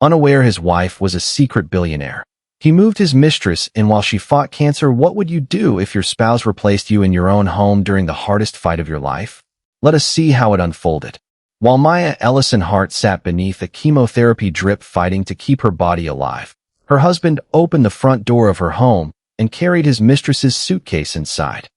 unaware his wife was a secret billionaire. He moved his mistress in while she fought cancer. What would you do if your spouse replaced you in your own home during the hardest fight of your life? Let us see how it unfolded. While Maya Ellison Hart sat beneath a chemotherapy drip fighting to keep her body alive, her husband opened the front door of her home and carried his mistress's suitcase inside.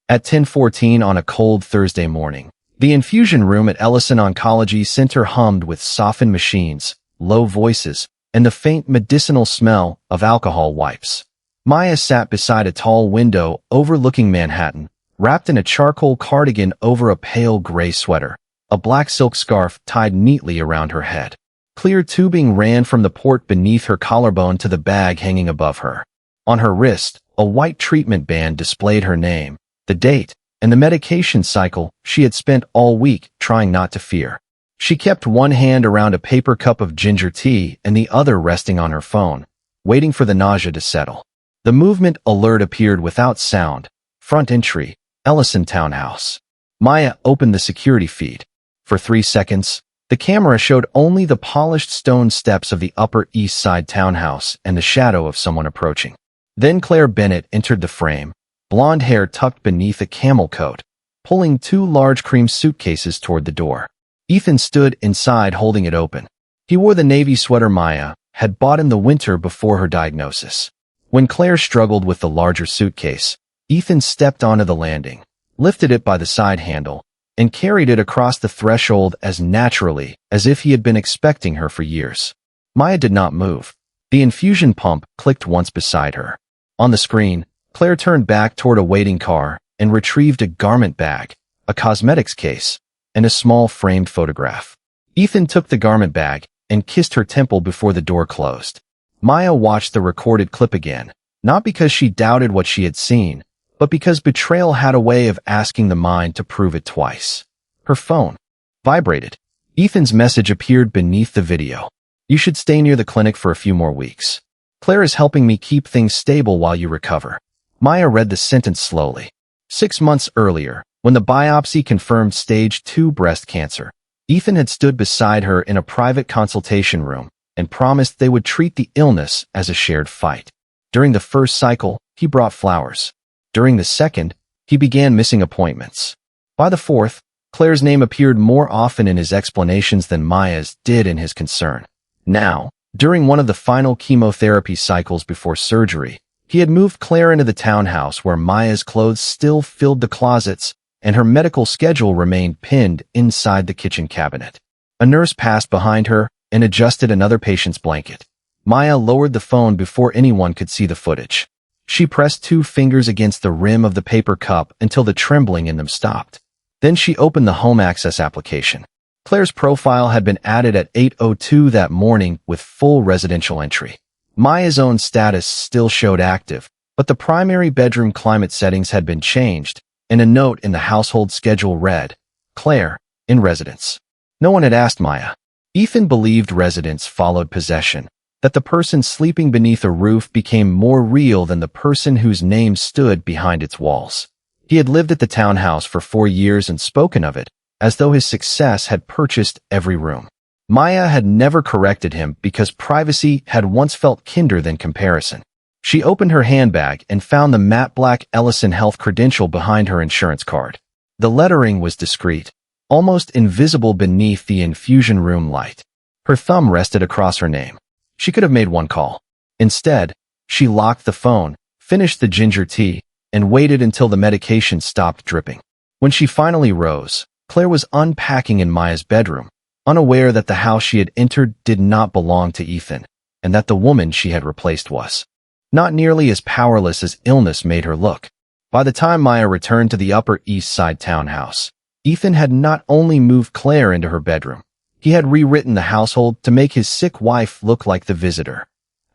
At 10:14 on a cold Thursday morning, the infusion room at Ellison Oncology Center hummed with softened machines, low voices, and the faint medicinal smell of alcohol wipes. Maya sat beside a tall window overlooking Manhattan, wrapped in a charcoal cardigan over a pale gray sweater, a black silk scarf tied neatly around her head. Clear tubing ran from the port beneath her collarbone to the bag hanging above her. On her wrist, a white treatment band displayed her name, the date, and the medication cycle she had spent all week trying not to fear. She kept one hand around a paper cup of ginger tea and the other resting on her phone, waiting for the nausea to settle. The movement alert appeared without sound. Front entry, Ellison Townhouse. Maya opened the security feed. For 3 seconds, the camera showed only the polished stone steps of the Upper East Side townhouse and the shadow of someone approaching. Then Claire Bennett entered the frame, blonde hair tucked beneath a camel coat, pulling 2 large cream suitcases toward the door. Ethan stood inside holding it open. He wore the navy sweater Maya had bought in the winter before her diagnosis. When Claire struggled with the larger suitcase, Ethan stepped onto the landing, lifted it by the side handle, and carried it across the threshold as naturally as if he had been expecting her for years. Maya did not move. The infusion pump clicked once beside her. On the screen, Claire turned back toward a waiting car and retrieved a garment bag, a cosmetics case, and a small framed photograph. Ethan took the garment bag and kissed her temple before the door closed. Maya watched the recorded clip again, not because she doubted what she had seen, but because betrayal had a way of asking the mind to prove it twice. Her phone vibrated. Ethan's message appeared beneath the video. You should stay near the clinic for a few more weeks. Claire is helping me keep things stable while you recover. Maya read the sentence slowly. 6 months earlier, when the biopsy confirmed stage 2 breast cancer, Ethan had stood beside her in a private consultation room and promised they would treat the illness as a shared fight. During the first cycle, he brought flowers. During the second, he began missing appointments. By the fourth, Claire's name appeared more often in his explanations than Maya's did in his concern. Now, during one of the final chemotherapy cycles before surgery, he had moved Claire into the townhouse where Maya's clothes still filled the closets and her medical schedule remained pinned inside the kitchen cabinet. A nurse passed behind her and adjusted another patient's blanket. Maya lowered the phone before anyone could see the footage. She pressed 2 fingers against the rim of the paper cup until the trembling in them stopped. Then she opened the home access application. Claire's profile had been added at 8:02 that morning with full residential entry. Maya's own status still showed active, but the primary bedroom climate settings had been changed, and a note in the household schedule read, Claire, in residence. No one had asked Maya. Ethan believed residence followed possession, that the person sleeping beneath a roof became more real than the person whose name stood behind its walls. He had lived at the townhouse for 4 years and spoken of it, as though his success had purchased every room. Maya had never corrected him because privacy had once felt kinder than comparison. She opened her handbag and found the matte black Ellison Health credential behind her insurance card. The lettering was discreet, almost invisible beneath the infusion room light. Her thumb rested across her name. She could have made one call. Instead, she locked the phone, finished the ginger tea, and waited until the medication stopped dripping. When she finally rose, Claire was unpacking in Maya's bedroom, unaware that the house she had entered did not belong to Ethan, and that the woman she had replaced was not nearly as powerless as illness made her look. By the time Maya returned to the Upper East Side townhouse, Ethan had not only moved Claire into her bedroom, he had rewritten the household to make his sick wife look like the visitor.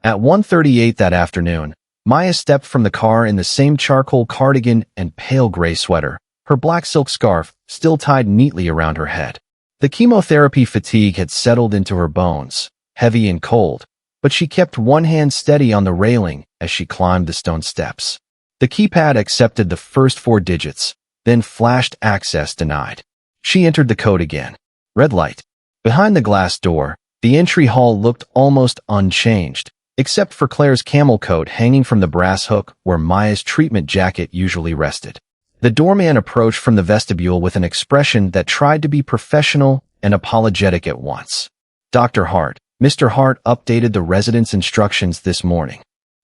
At 1:38 that afternoon, Maya stepped from the car in the same charcoal cardigan and pale gray sweater, her black silk scarf still tied neatly around her head. The chemotherapy fatigue had settled into her bones, heavy and cold, but she kept one hand steady on the railing as she climbed the stone steps. The keypad accepted the first 4 digits, then flashed access denied. She entered the code again. Red light. Behind the glass door, The entry hall looked almost unchanged, except for Claire's camel coat hanging from the brass hook where Maya's treatment jacket usually rested. The doorman approached from the vestibule with an expression that tried to be professional and apologetic at once. Dr. Hart, Mr. Hart updated the resident's instructions this morning.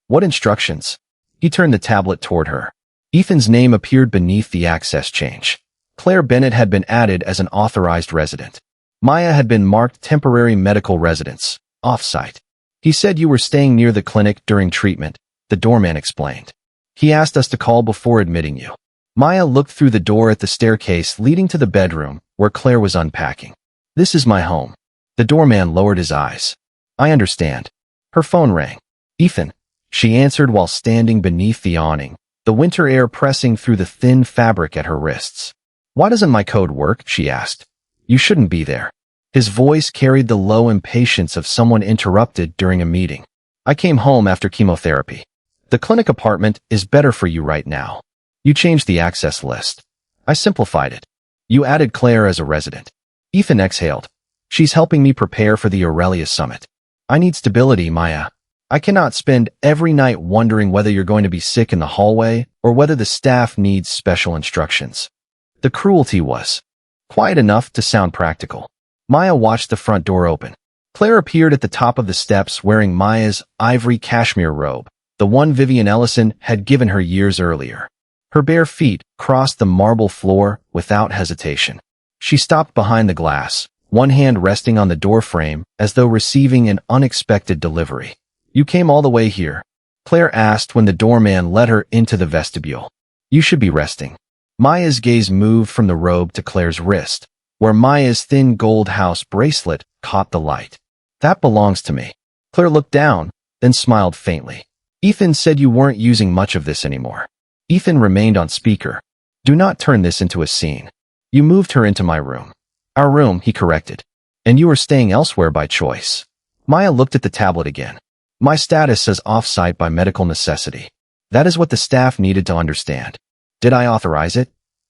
What instructions? He turned the tablet toward her. Ethan's name appeared beneath the access change. Claire Bennett had been added as an authorized resident. Maya had been marked temporary medical residence, off-site. He said you were staying near the clinic during treatment, the doorman explained. He asked us to call before admitting you. Maya looked through the door at the staircase leading to the bedroom, where Claire was unpacking. This is my home. The doorman lowered his eyes. I understand. Her phone rang. Ethan, she answered while standing beneath the awning, the winter air pressing through the thin fabric at her wrists. Why doesn't my code work? She asked. You shouldn't be there. His voice carried the low impatience of someone interrupted during a meeting. I came home after chemotherapy. The clinic apartment is better for you right now. You changed the access list. I simplified it. You added Claire as a resident. Ethan exhaled. She's helping me prepare for the Aurelia Summit. I need stability, Maya. I cannot spend every night wondering whether you're going to be sick in the hallway or whether the staff needs special instructions. The cruelty was quiet enough to sound practical. Maya watched the front door open. Claire appeared at the top of the steps wearing Maya's ivory cashmere robe, the one Vivian Ellison had given her years earlier. Her bare feet crossed the marble floor without hesitation. She stopped behind the glass, one hand resting on the doorframe as though receiving an unexpected delivery. You came all the way here? Claire asked when the doorman led her into the vestibule. You should be resting. Maya's gaze moved from the robe to Claire's wrist, where Maya's thin gold house bracelet caught the light. That belongs to me. Claire looked down, then smiled faintly. Ethan said you weren't using much of this anymore. Ethan remained on speaker. Do not turn this into a scene. You moved her into my room. Our room, he corrected. And you are staying elsewhere by choice. Maya looked at the tablet again. My status says off-site by medical necessity. That is what the staff needed to understand. Did I authorize it?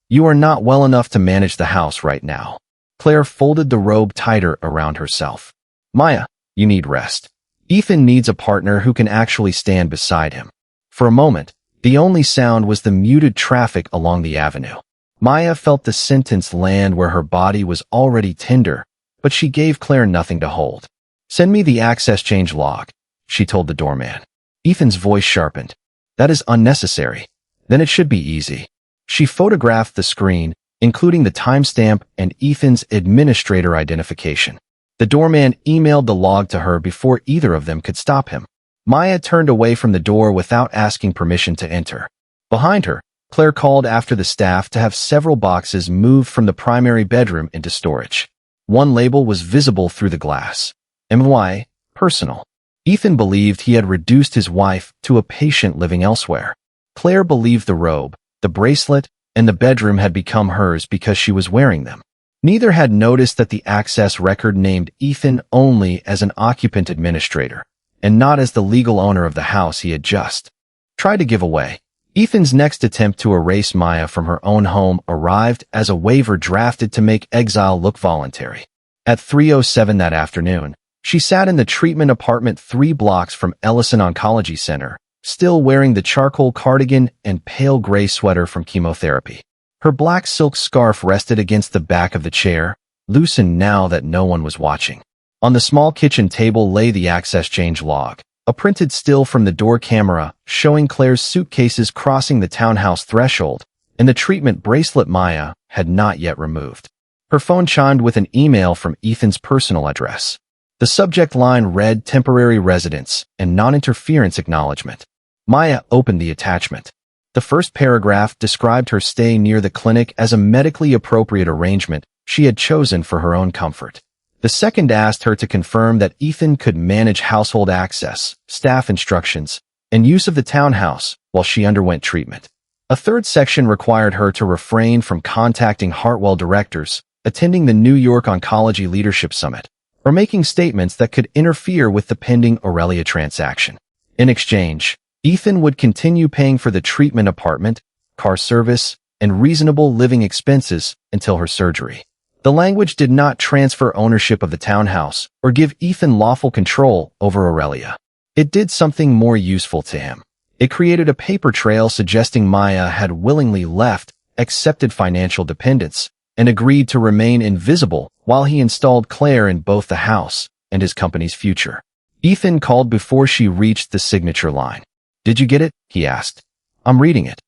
You are not well enough to manage the house right now. Claire folded the robe tighter around herself. Maya, you need rest. Ethan needs a partner who can actually stand beside him. For a moment, the only sound was the muted traffic along the avenue. Maya felt the sentence land where her body was already tender, but she gave Claire nothing to hold. Send me the access change log, she told the doorman. Ethan's voice sharpened. That is unnecessary. Then it should be easy. She photographed the screen, including the timestamp and Ethan's administrator identification. The doorman emailed the log to her before either of them could stop him. Maya turned away from the door without asking permission to enter. Behind her, Claire called after the staff to have several boxes moved from the primary bedroom into storage. One label was visible through the glass. MY, personal. Ethan believed he had reduced his wife to a patient living elsewhere. Claire believed the robe, the bracelet, and the bedroom had become hers because she was wearing them. Neither had noticed that the access record named Ethan only as an occupant administrator, and not as the legal owner of the house he had just tried to give away. Ethan's next attempt to erase Maya from her own home arrived as a waiver drafted to make exile look voluntary. At 3:07 that afternoon, she sat in the treatment apartment 3 blocks from Ellison Oncology Center, still wearing the charcoal cardigan and pale gray sweater from chemotherapy. Her black silk scarf rested against the back of the chair, loosened now that no one was watching. On the small kitchen table lay the access change log, a printed still from the door camera showing Claire's suitcases crossing the townhouse threshold, and the treatment bracelet Maya had not yet removed. Her phone chimed with an email from Ethan's personal address. The subject line read temporary residence and non-interference acknowledgement. Maya opened the attachment. The first paragraph described her stay near the clinic as a medically appropriate arrangement she had chosen for her own comfort. The second asked her to confirm that Ethan could manage household access, staff instructions, and use of the townhouse while she underwent treatment. A third section required her to refrain from contacting Hartwell directors, attending the New York Oncology Leadership Summit, or making statements that could interfere with the pending Aurelia transaction. In exchange, Ethan would continue paying for the treatment apartment, car service, and reasonable living expenses until her surgery. The language did not transfer ownership of the townhouse or give Ethan lawful control over Aurelia. It did something more useful to him. It created a paper trail suggesting Maya had willingly left, accepted financial dependence, and agreed to remain invisible while he installed Claire in both the house and his company's future. Ethan called before she reached the signature line. "Did you get it?" he asked. "I'm reading it."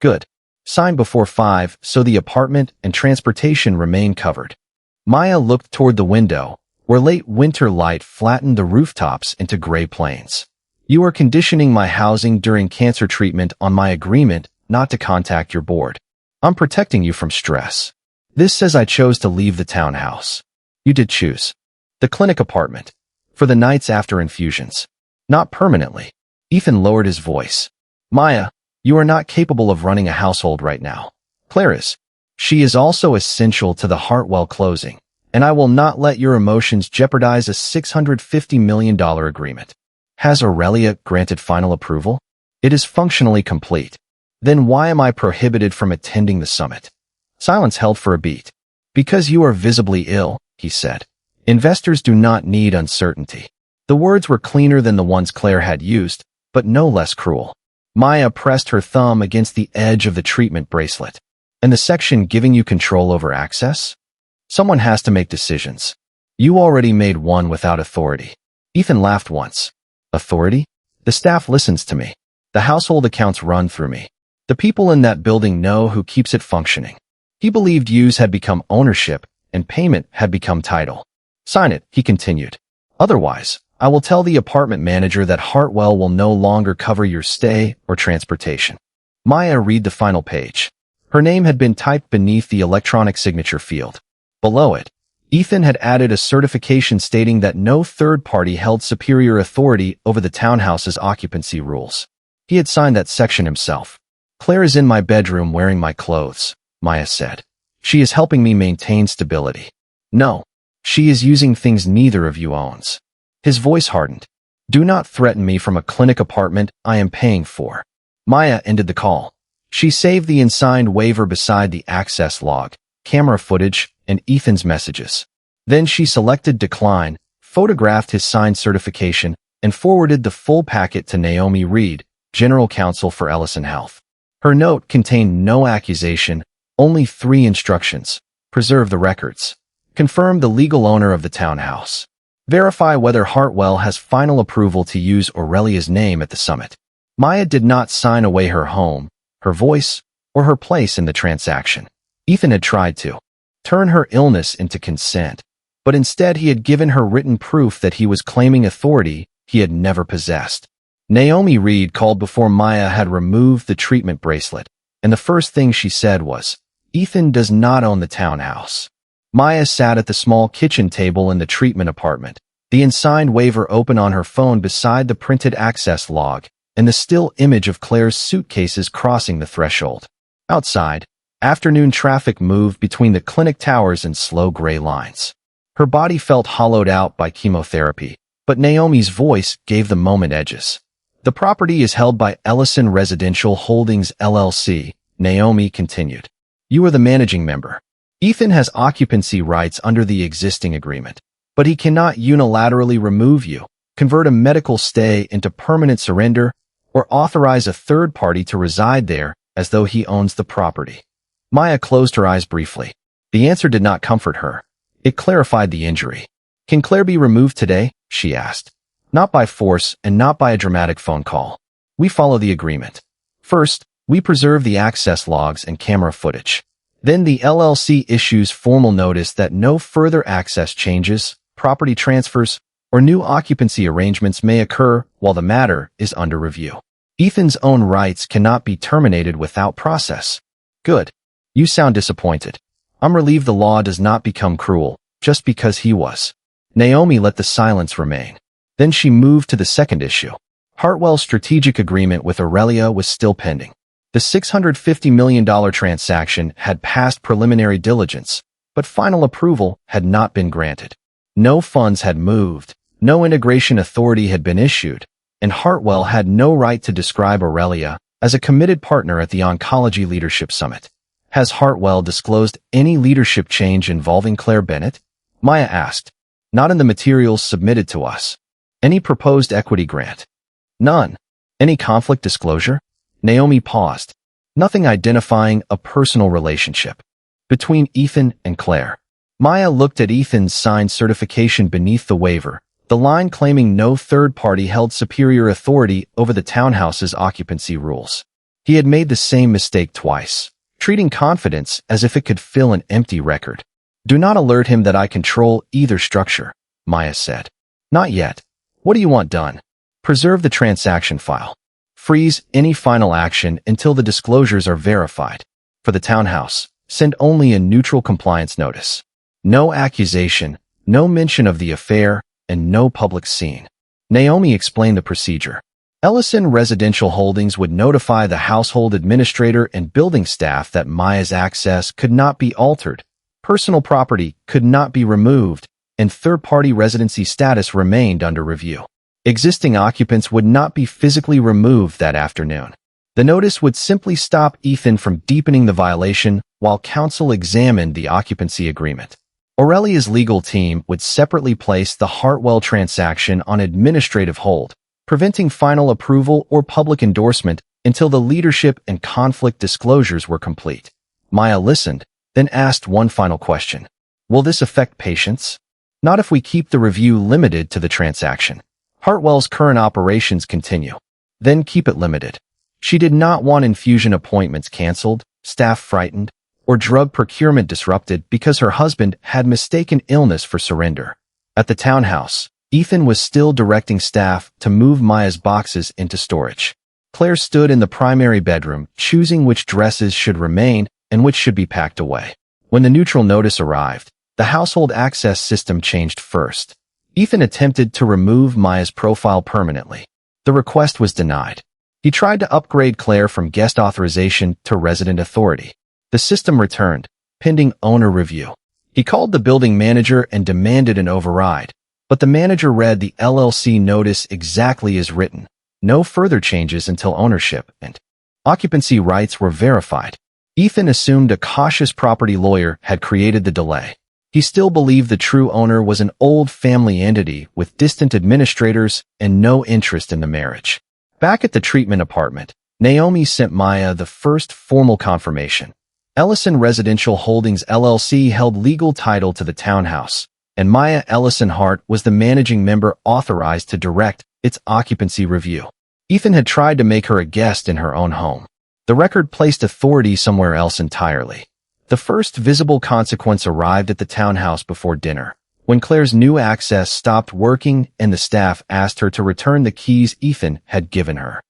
"Good. Sign before 5 so the apartment and transportation remain covered." Maya looked toward the window, where late winter light flattened the rooftops into gray plains. "You are conditioning my housing during cancer treatment on my agreement not to contact your board. I'm protecting you from stress. This says I chose to leave the townhouse. You did choose. The clinic apartment. For the nights after infusions. Not permanently." Ethan lowered his voice. "Maya, you are not capable of running a household right now. Claire is. She is also essential to the Hartwell closing, and I will not let your emotions jeopardize a $650 million agreement." Has Aurelia granted final approval? It is functionally complete. Then why am I prohibited from attending the summit? Silence held for a beat. "Because you are visibly ill," he said. "Investors do not need uncertainty." The words were cleaner than the ones Claire had used, but no less cruel. Maya pressed her thumb against the edge of the treatment bracelet. "And the section giving you control over access? Someone has to make decisions. You already made one without authority." Ethan laughed once. "Authority? The staff listens to me. The household accounts run through me. The people in that building know who keeps it functioning." He believed use had become ownership and payment had become title. "Sign it," he continued. "Otherwise, I will tell the apartment manager that Hartwell will no longer cover your stay or transportation." Maya read the final page. Her name had been typed beneath the electronic signature field. Below it, Ethan had added a certification stating that no third party held superior authority over the townhouse's occupancy rules. He had signed that section himself. "Claire is in my bedroom wearing my clothes," Maya said. "She is helping me maintain stability. No, she is using things neither of you owns." His voice hardened. "Do not threaten me from a clinic apartment I am paying for." Maya ended the call. She saved the unsigned waiver beside the access log, camera footage, and Ethan's messages. Then she selected decline, photographed his signed certification, and forwarded the full packet to Naomi Reed, General Counsel for Ellison Health. Her note contained no accusation, only 3 instructions. Preserve the records. Confirm the legal owner of the townhouse. Verify whether Hartwell has final approval to use Aurelia's name at the summit. Maya did not sign away her home, her voice, or her place in the transaction. Ethan had tried to turn her illness into consent, but instead he had given her written proof that he was claiming authority he had never possessed. Naomi Reed called before Maya had removed the treatment bracelet, and the first thing she said was, "Ethan does not own the townhouse." Maya sat at the small kitchen table in the treatment apartment, the unsigned waiver open on her phone beside the printed access log, and the still image of Claire's suitcases crossing the threshold. Outside, afternoon traffic moved between the clinic towers in slow gray lines. Her body felt hollowed out by chemotherapy, but Naomi's voice gave the moment edges. "The property is held by Ellison Residential Holdings LLC," Naomi continued. "You are the managing member. Ethan has occupancy rights under the existing agreement, but he cannot unilaterally remove you, convert a medical stay into permanent surrender, or authorize a third party to reside there as though he owns the property." Maya closed her eyes briefly. The answer did not comfort her. It clarified the injury. "Can Claire be removed today?" she asked. "Not by force and not by a dramatic phone call. We follow the agreement. First, we preserve the access logs and camera footage. Then the LLC issues formal notice that no further access changes, property transfers, or new occupancy arrangements may occur while the matter is under review. Ethan's own rights cannot be terminated without process." "Good. You sound disappointed. I'm relieved the law does not become cruel, just because he was." Naomi let the silence remain. Then she moved to the second issue. Hartwell's strategic agreement with Aurelia was still pending. The $650 million transaction had passed preliminary diligence, but final approval had not been granted. No funds had moved, no integration authority had been issued, and Hartwell had no right to describe Aurelia as a committed partner at the Oncology Leadership Summit. Has Hartwell disclosed any leadership change involving Claire Bennett? Maya asked. Not in the materials submitted to us. Any proposed equity grant? None. Any conflict disclosure? Naomi paused. Nothing identifying a personal relationship between Ethan and Claire. Maya looked at Ethan's signed certification beneath the waiver, the line claiming no third party held superior authority over the townhouse's occupancy rules. He had made the same mistake twice, treating confidence as if it could fill an empty record. Do not alert him that I control either structure, Maya said. Not yet. What do you want done? Preserve the transaction file. Freeze any final action until the disclosures are verified. For the townhouse, send only a neutral compliance notice. No accusation, no mention of the affair, and no public scene. Naomi explained the procedure. Ellison Residential Holdings would notify the household administrator and building staff that Maya's access could not be altered, personal property could not be removed, and third-party residency status remained under review. Existing occupants would not be physically removed that afternoon. The notice would simply stop Ethan from deepening the violation while counsel examined the occupancy agreement. Aurelia's legal team would separately place the Hartwell transaction on administrative hold, preventing final approval or public endorsement until the leadership and conflict disclosures were complete. Maya listened, then asked one final question. Will this affect patients? Not if we keep the review limited to the transaction. Hartwell's current operations continue. Then keep it limited. She did not want infusion appointments canceled, staff frightened, or drug procurement disrupted because her husband had mistaken illness for surrender. At the townhouse, Ethan was still directing staff to move Maya's boxes into storage. Claire stood in the primary bedroom, choosing which dresses should remain and which should be packed away. When the neutral notice arrived, the household access system changed first. Ethan attempted to remove Maya's profile permanently. The request was denied. He tried to upgrade Claire from guest authorization to resident authority. The system returned, pending owner review. He called the building manager and demanded an override, but the manager read the LLC notice exactly as written. No further changes until ownership and occupancy rights were verified. Ethan assumed a cautious property lawyer had created the delay. He still believed the true owner was an old family entity with distant administrators and no interest in the marriage. Back at the treatment apartment, Naomi sent Maya the first formal confirmation. Ellison Residential Holdings LLC held legal title to the townhouse, and Maya Ellison Hart was the managing member authorized to direct its occupancy review. Ethan had tried to make her a guest in her own home. The record placed authority somewhere else entirely. The first visible consequence arrived at the townhouse before dinner, when Claire's new access stopped working and the staff asked her to return the keys Ethan had given her.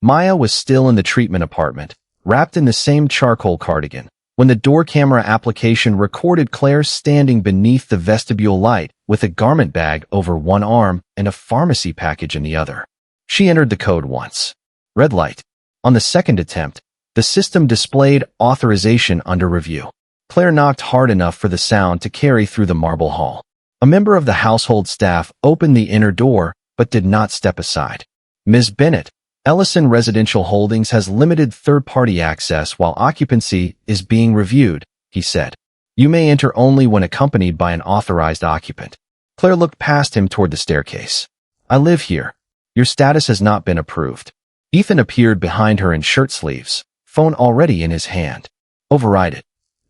Maya was still in the treatment apartment, wrapped in the same charcoal cardigan, when the door camera application recorded Claire standing beneath the vestibule light with a garment bag over one arm and a pharmacy package in the other. She entered the code once. Red light. On the second attempt, the system displayed authorization under review. Claire knocked hard enough for the sound to carry through the marble hall. A member of the household staff opened the inner door but did not step aside. Ms. Bennett, Ellison Residential Holdings has limited third-party access while occupancy is being reviewed, he said. You may enter only when accompanied by an authorized occupant. Claire looked past him toward the staircase. I live here. Your status has not been approved. Ethan appeared behind her in shirt sleeves, phone already in his hand. Override it.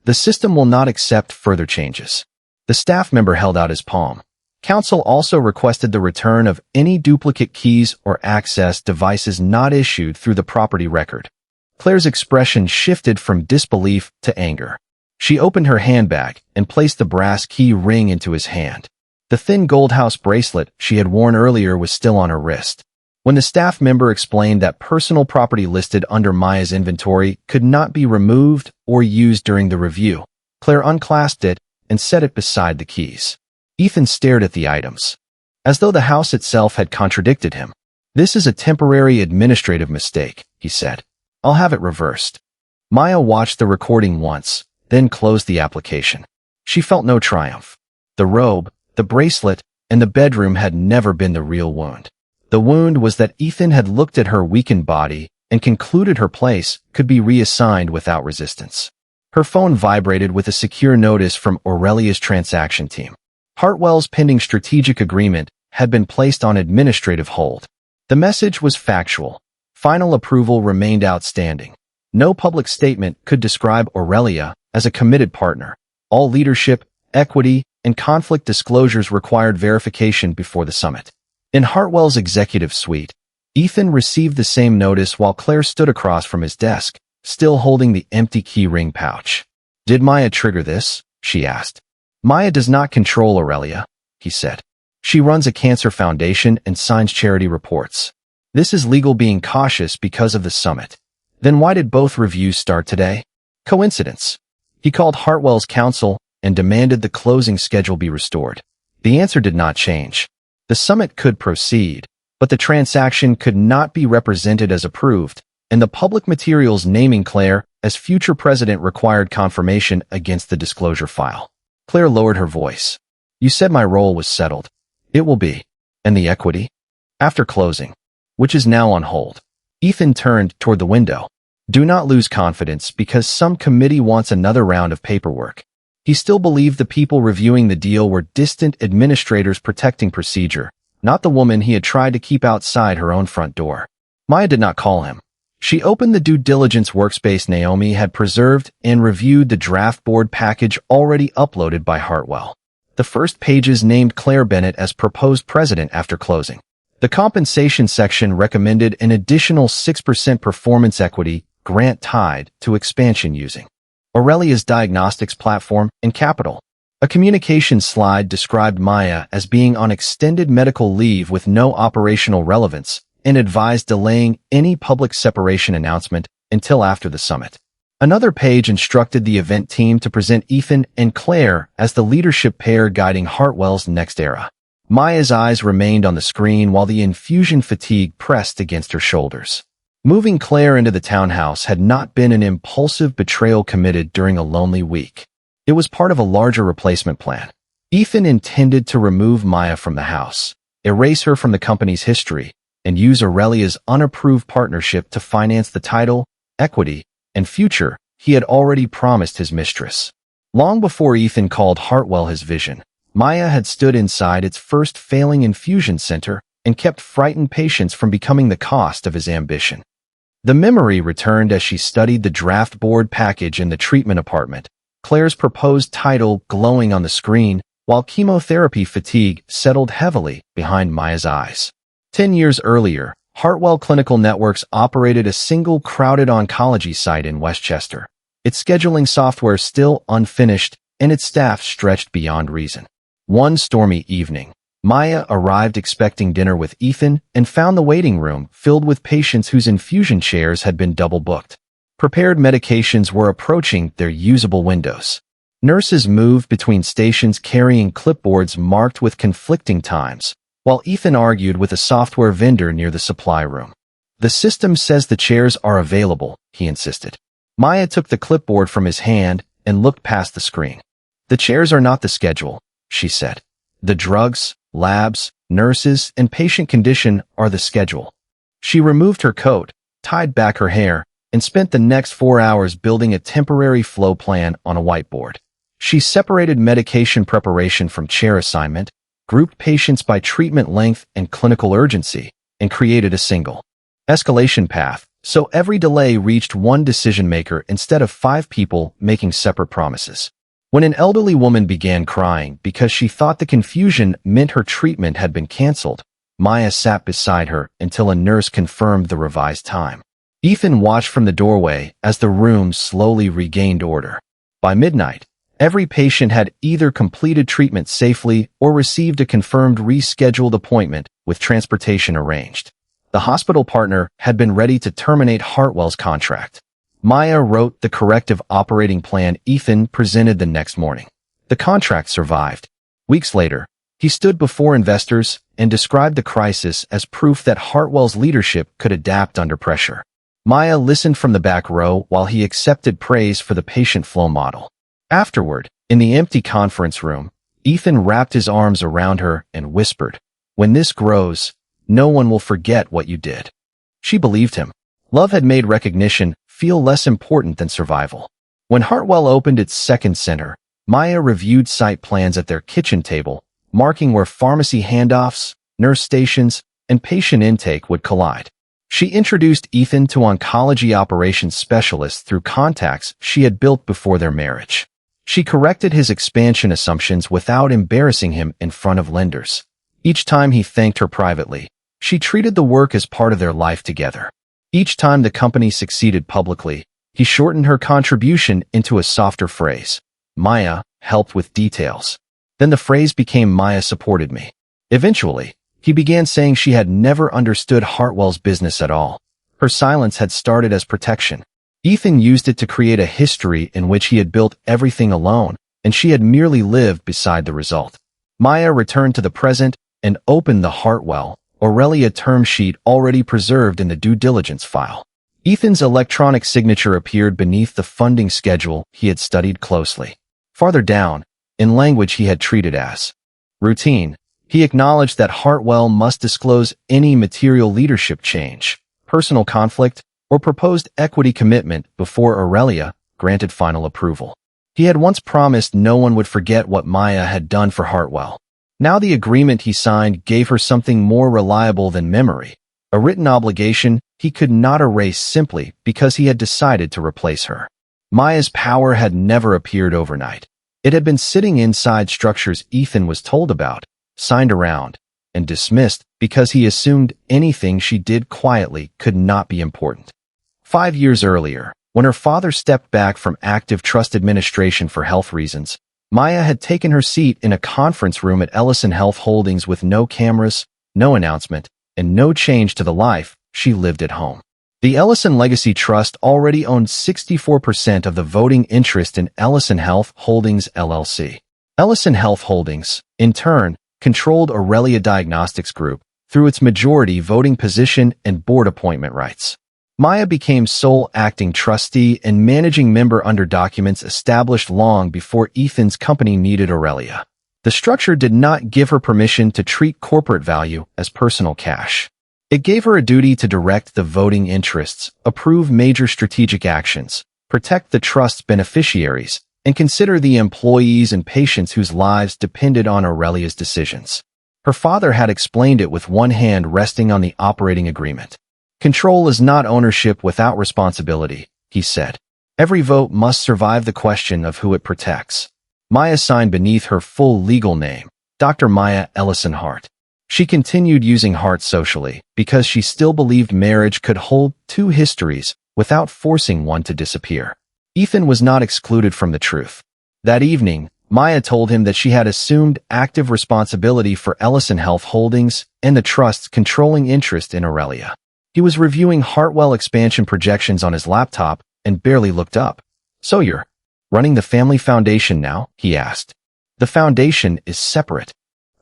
The system will not accept further changes. The staff member held out his palm. Counsel also requested the return of any duplicate keys or access devices not issued through the property record. Claire's expression shifted from disbelief to anger. She opened her handbag and placed the brass key ring into his hand. The thin gold house bracelet she had worn earlier was still on her wrist. When the staff member explained that personal property listed under Maya's inventory could not be removed or used during the review, Claire unclasped it and set it beside the keys. Ethan stared at the items, as though the house itself had contradicted him. This is a temporary administrative mistake, he said. I'll have it reversed. Maya watched the recording once, then closed the application. She felt no triumph. The robe, the bracelet, and the bedroom had never been the real wound. The wound was that Ethan had looked at her weakened body and concluded her place could be reassigned without resistance. Her phone vibrated with a secure notice from Aurelia's transaction team. Hartwell's pending strategic agreement had been placed on administrative hold. The message was factual. Final approval remained outstanding. No public statement could describe Aurelia as a committed partner. All leadership, equity, and conflict disclosures required verification before the summit. In Hartwell's executive suite, Ethan received the same notice while Claire stood across from his desk, still holding the empty key ring pouch. "Did Maya trigger this?" she asked. "Maya does not control Aurelia," he said. "She runs a cancer foundation and signs charity reports. This is legal being cautious because of the summit." Then why did both reviews start today? Coincidence. He called Hartwell's counsel and demanded the closing schedule be restored. The answer did not change. The summit could proceed, but the transaction could not be represented as approved, and the public materials naming Claire as future president required confirmation against the disclosure file. Claire lowered her voice. "You said my role was settled. It will be. And the equity?" "After closing, which is now on hold." Ethan turned toward the window. "Do not lose confidence because some committee wants another round of paperwork." He still believed the people reviewing the deal were distant administrators protecting procedure, not the woman he had tried to keep outside her own front door. Maya did not call him. She opened the due diligence workspace Naomi had preserved and reviewed the draft board package already uploaded by Hartwell. The first pages named Claire Bennett as proposed president after closing. The compensation section recommended an additional 6% performance equity grant tied to expansion using Aurelia's diagnostics platform and capital. A communications slide described Maya as being on extended medical leave with no operational relevance and advised delaying any public separation announcement until after the summit. Another page instructed the event team to present Ethan and Claire as the leadership pair guiding Hartwell's next era. Maya's eyes remained on the screen while the infusion fatigue pressed against her shoulders. Moving Claire into the townhouse had not been an impulsive betrayal committed during a lonely week. It was part of a larger replacement plan. Ethan intended to remove Maya from the house, erase her from the company's history, and use Aurelia's unapproved partnership to finance the title, equity, and future he had already promised his mistress. Long before Ethan called Hartwell his vision, Maya had stood inside its first failing infusion center and kept frightened patients from becoming the cost of his ambition. The memory returned as she studied the draft board package in the treatment apartment, Claire's proposed title glowing on the screen, while chemotherapy fatigue settled heavily behind Maya's eyes. 10 years earlier, Hartwell Clinical Networks operated a single crowded oncology site in Westchester, its scheduling software still unfinished and its staff stretched beyond reason. One stormy evening, Maya arrived expecting dinner with Ethan and found the waiting room filled with patients whose infusion chairs had been double booked. Prepared medications were approaching their usable windows. Nurses moved between stations carrying clipboards marked with conflicting times, while Ethan argued with a software vendor near the supply room. "The system says the chairs are available," he insisted. Maya took the clipboard from his hand and looked past the screen. "The chairs are not the schedule," she said. "The drugs, labs, nurses, and patient condition are the schedule." She removed her coat, tied back her hair, and spent the next 4 hours building a temporary flow plan on a whiteboard. She separated medication preparation from chair assignment, grouped patients by treatment length and clinical urgency, and created a single escalation path, so every delay reached one decision-maker instead of 5 people making separate promises. When an elderly woman began crying because she thought the confusion meant her treatment had been canceled, Maya sat beside her until a nurse confirmed the revised time. Ethan watched from the doorway as the room slowly regained order. By midnight, every patient had either completed treatment safely or received a confirmed rescheduled appointment with transportation arranged. The hospital partner had been ready to terminate Hartwell's contract. Maya wrote the corrective operating plan Ethan presented the next morning. The contract survived. Weeks later, he stood before investors and described the crisis as proof that Hartwell's leadership could adapt under pressure. Maya listened from the back row while he accepted praise for the patient flow model. Afterward, in the empty conference room, Ethan wrapped his arms around her and whispered, "When this grows, no one will forget what you did." She believed him. Love had made recognition feel less important than survival. When Hartwell opened its second center, Maya reviewed site plans at their kitchen table, marking where pharmacy handoffs, nurse stations, and patient intake would collide. She introduced Ethan to oncology operations specialists through contacts she had built before their marriage. She corrected his expansion assumptions without embarrassing him in front of lenders. Each time he thanked her privately, she treated the work as part of their life together. Each time the company succeeded publicly, he shortened her contribution into a softer phrase. Maya helped with details. Then the phrase became Maya supported me. Eventually, he began saying she had never understood Hartwell's business at all. Her silence had started as protection. Ethan used it to create a history in which he had built everything alone, and she had merely lived beside the result. Maya returned to the present and opened the Hartwell, Aaliyah term sheet already preserved in the due diligence file. Ethan's electronic signature appeared beneath the funding schedule he had studied closely. Farther down, in language he had treated as routine, he acknowledged that Hartwell must disclose any material leadership change, personal conflict, or proposed equity commitment before Aaliyah granted final approval. He had once promised no one would forget what Maya had done for Hartwell. Now the agreement he signed gave her something more reliable than memory, a written obligation he could not erase simply because he had decided to replace her. Maya's power had never appeared overnight. It had been sitting inside structures Ethan was told about, signed around, and dismissed because he assumed anything she did quietly could not be important. 5 years earlier, when her father stepped back from active trust administration for health reasons, Maya had taken her seat in a conference room at Ellison Health Holdings with no cameras, no announcement, and no change to the life she lived at home. The Ellison Legacy Trust already owned 64% of the voting interest in Ellison Health Holdings LLC. Ellison Health Holdings, in turn, controlled Aaliyah Diagnostics Group through its majority voting position and board appointment rights. Maya became sole acting trustee and managing member under documents established long before Ethan's company needed Aaliyah. The structure did not give her permission to treat corporate value as personal cash. It gave her a duty to direct the voting interests, approve major strategic actions, protect the trust's beneficiaries, and consider the employees and patients whose lives depended on Aaliyah's decisions. Her father had explained it with one hand resting on the operating agreement. Control is not ownership without responsibility, he said. Every vote must survive the question of who it protects. Maya signed beneath her full legal name, Dr. Maya Ellison Hart. She continued using Hart socially because she still believed marriage could hold two histories without forcing one to disappear. Ethan was not excluded from the truth. That evening, Maya told him that she had assumed active responsibility for Ellison Health Holdings and the trust's controlling interest in Aaliyah. He was reviewing Hartwell expansion projections on his laptop and barely looked up. "So you're running the family foundation now?" he asked. "The foundation is separate,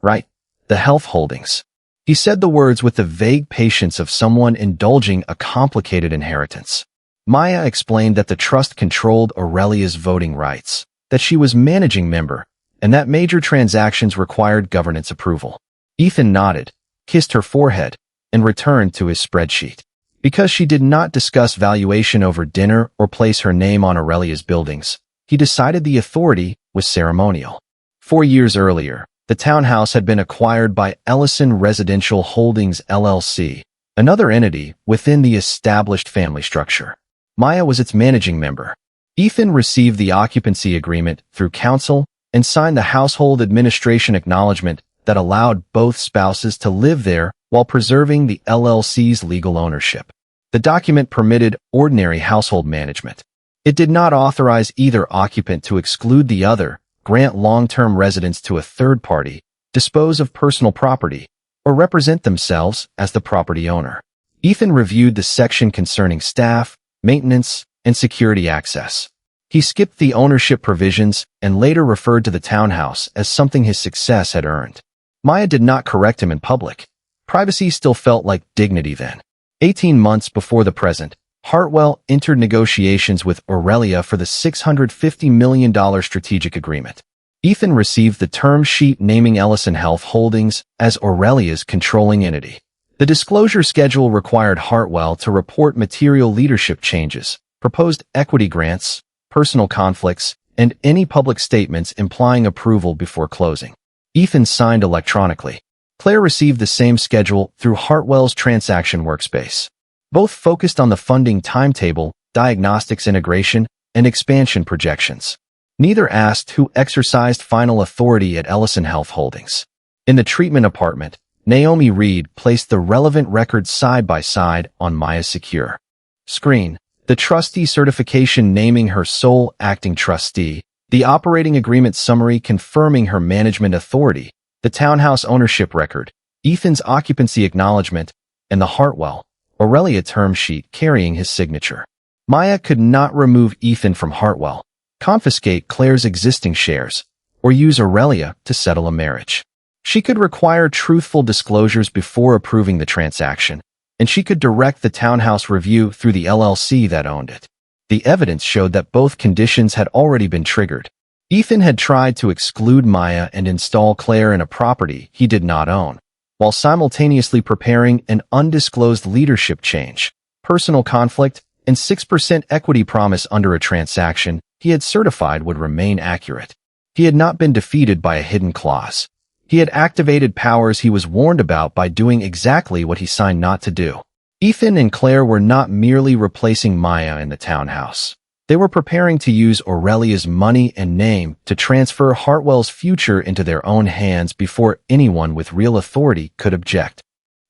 right? The health holdings." He said the words with the vague patience of someone indulging a complicated inheritance. Maya explained that the trust controlled Aaliyah's voting rights, that she was managing member, and that major transactions required governance approval. Ethan nodded, kissed her forehead, and returned to his spreadsheet. Because she did not discuss valuation over dinner or place her name on Aaliyah's buildings, he decided the authority was ceremonial. 4 years earlier, the townhouse had been acquired by Ellison Residential Holdings LLC, another entity within the established family structure. Maya was its managing member. Ethan received the occupancy agreement through counsel and signed the household administration acknowledgement that allowed both spouses to live there while preserving the LLC's legal ownership. The document permitted ordinary household management. It did not authorize either occupant to exclude the other, grant long-term residence to a third party, dispose of personal property, or represent themselves as the property owner. Ethan reviewed the section concerning staff, maintenance, and security access. He skipped the ownership provisions and later referred to the townhouse as something his success had earned. Maya did not correct him in public. Privacy still felt like dignity then. 18 months before the present, Hartwell entered negotiations with Aaliyah for the $650 million strategic agreement. Ethan received the term sheet naming Ellison Health Holdings as Aaliyah's controlling entity. The disclosure schedule required Hartwell to report material leadership changes, proposed equity grants, personal conflicts, and any public statements implying approval before closing. Ethan signed electronically. Claire received the same schedule through Hartwell's transaction workspace. Both focused on the funding timetable, diagnostics integration, and expansion projections. Neither asked who exercised final authority at Ellison Health Holdings. In the treatment apartment, Naomi Reed placed the relevant records side by side on Maya's secure screen. The trustee certification naming her sole acting trustee, the operating agreement summary confirming her management authority, the townhouse ownership record, Ethan's occupancy acknowledgement, and the Hartwell, Aaliyah term sheet carrying his signature. Maya could not remove Ethan from Hartwell, confiscate Claire's existing shares, or use Aaliyah to settle a marriage. She could require truthful disclosures before approving the transaction, and she could direct the townhouse review through the LLC that owned it. The evidence showed that both conditions had already been triggered. Ethan had tried to exclude Maya and install Claire in a property he did not own, while simultaneously preparing an undisclosed leadership change, personal conflict, and 6% equity promise under a transaction he had certified would remain accurate. He had not been defeated by a hidden clause. He had activated powers he was warned about by doing exactly what he signed not to do. Ethan and Claire were not merely replacing Maya in the townhouse. They were preparing to use Aurelia's money and name to transfer Hartwell's future into their own hands before anyone with real authority could object.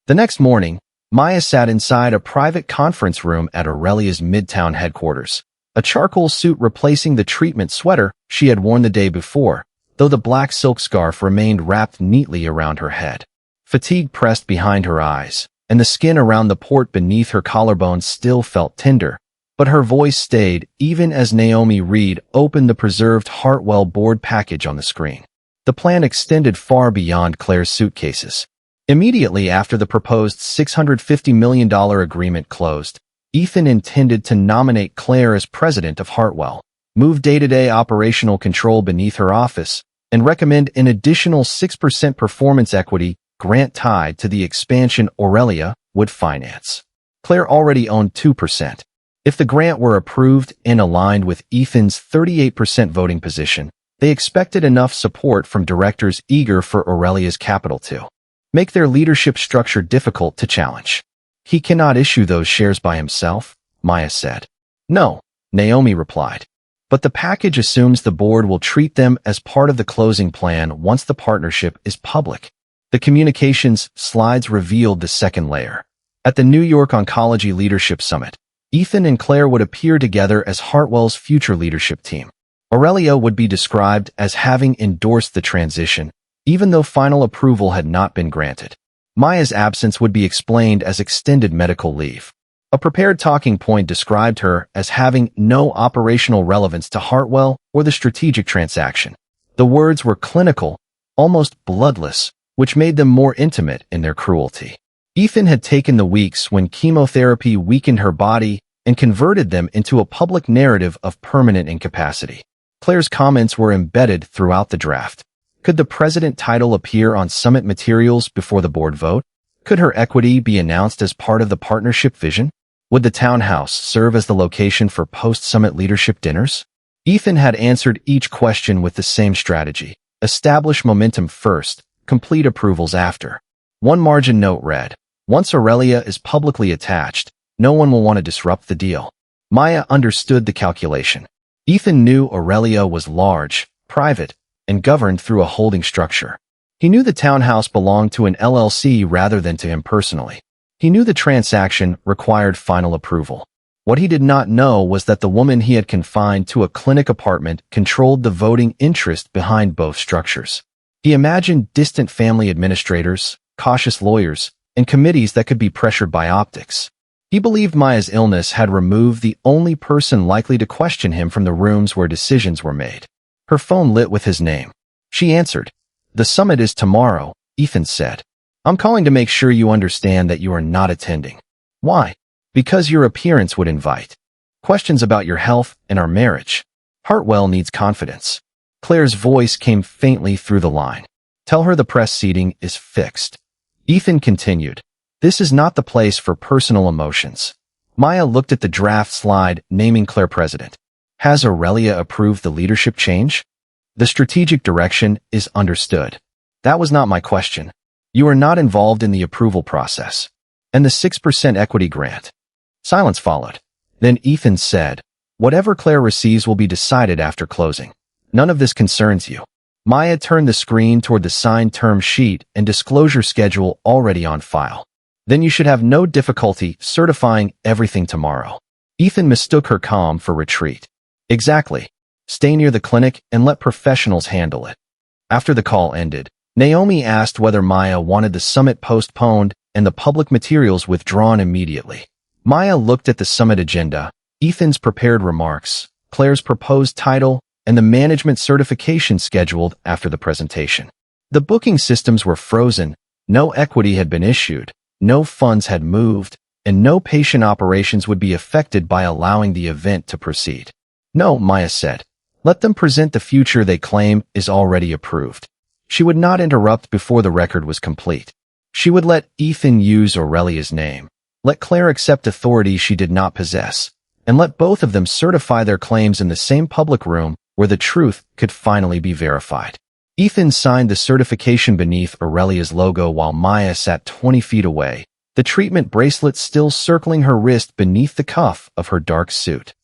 The next morning, Maya sat inside a private conference room at Aurelia's Midtown headquarters, a charcoal suit replacing the treatment sweater she had worn the day before, though the black silk scarf remained wrapped neatly around her head. Fatigue pressed behind her eyes, and the skin around the port beneath her collarbones still felt tender, but her voice stayed even as Naomi Reed opened the preserved Hartwell board package on the screen. The plan extended far beyond Claire's suitcases. Immediately after the proposed $650 million agreement closed, Ethan intended to nominate Claire as president of Hartwell, move day-to-day operational control beneath her office, and recommend an additional 6% performance equity grant tied to the expansion Aaliyah would finance. Claire already owned 2%. If the grant were approved and aligned with Ethan's 38% voting position, they expected enough support from directors eager for Aaliyah's capital to make their leadership structure difficult to challenge. He cannot issue those shares by himself, Maya said. No, Naomi replied. But the package assumes the board will treat them as part of the closing plan once the partnership is public. The communications slides revealed the second layer. At the New York Oncology Leadership Summit, Ethan and Claire would appear together as Hartwell's future leadership team. Aaliyah would be described as having endorsed the transition, even though final approval had not been granted. Maya's absence would be explained as extended medical leave. A prepared talking point described her as having no operational relevance to Hartwell or the strategic transaction. The words were clinical, almost bloodless, which made them more intimate in their cruelty. Ethan had taken the weeks when chemotherapy weakened her body and converted them into a public narrative of permanent incapacity. Claire's comments were embedded throughout the draft. Could the president title appear on summit materials before the board vote? Could her equity be announced as part of the partnership vision? Would the townhouse serve as the location for post-summit leadership dinners? Ethan had answered each question with the same strategy. Establish momentum first, complete approvals after. One margin note read, "Once Aaliyah is publicly attached, no one will want to disrupt the deal." Maya understood the calculation. Ethan knew Aaliyah was large, private, and governed through a holding structure. He knew the townhouse belonged to an LLC rather than to him personally. He knew the transaction required final approval. What he did not know was that the woman he had confined to a clinic apartment controlled the voting interest behind both structures. He imagined distant family administrators, cautious lawyers, and committees that could be pressured by optics. He believed Maya's illness had removed the only person likely to question him from the rooms where decisions were made. Her phone lit with his name. She answered. "The summit is tomorrow," Ethan said. "I'm calling to make sure you understand that you are not attending." "Why?" "Because your appearance would invite questions about your health and our marriage. Hartwell needs confidence." Claire's voice came faintly through the line. "Tell her the press seating is fixed." Ethan continued. "This is not the place for personal emotions." Maya looked at the draft slide naming Claire president. Has Aurelia approved the leadership change? The strategic direction is understood. That was not my question. You are not involved in the approval process. And the 6% equity grant. Silence followed. Then Ethan said, whatever Claire receives will be decided after closing. None of this concerns you. Maya turned the screen toward the signed term sheet and disclosure schedule already on file. Then you should have no difficulty certifying everything tomorrow. Ethan mistook her calm for retreat. Exactly. Stay near the clinic and let professionals handle it. After the call ended, Naomi asked whether Maya wanted the summit postponed and the public materials withdrawn immediately. Maya looked at the summit agenda, Ethan's prepared remarks, Claire's proposed title, and the management certification scheduled after the presentation. The booking systems were frozen, no equity had been issued, no funds had moved, and no patient operations would be affected by allowing the event to proceed. No, Maya said. Let them present the future they claim is already approved. She would not interrupt before the record was complete. She would let Ethan use Aurelia's name, let Claire accept authority she did not possess, and let both of them certify their claims in the same public room where the truth could finally be verified. Ethan signed the certification beneath Aurelia's logo while Maya sat 20 feet away, the treatment bracelet still circling her wrist beneath the cuff of her dark suit.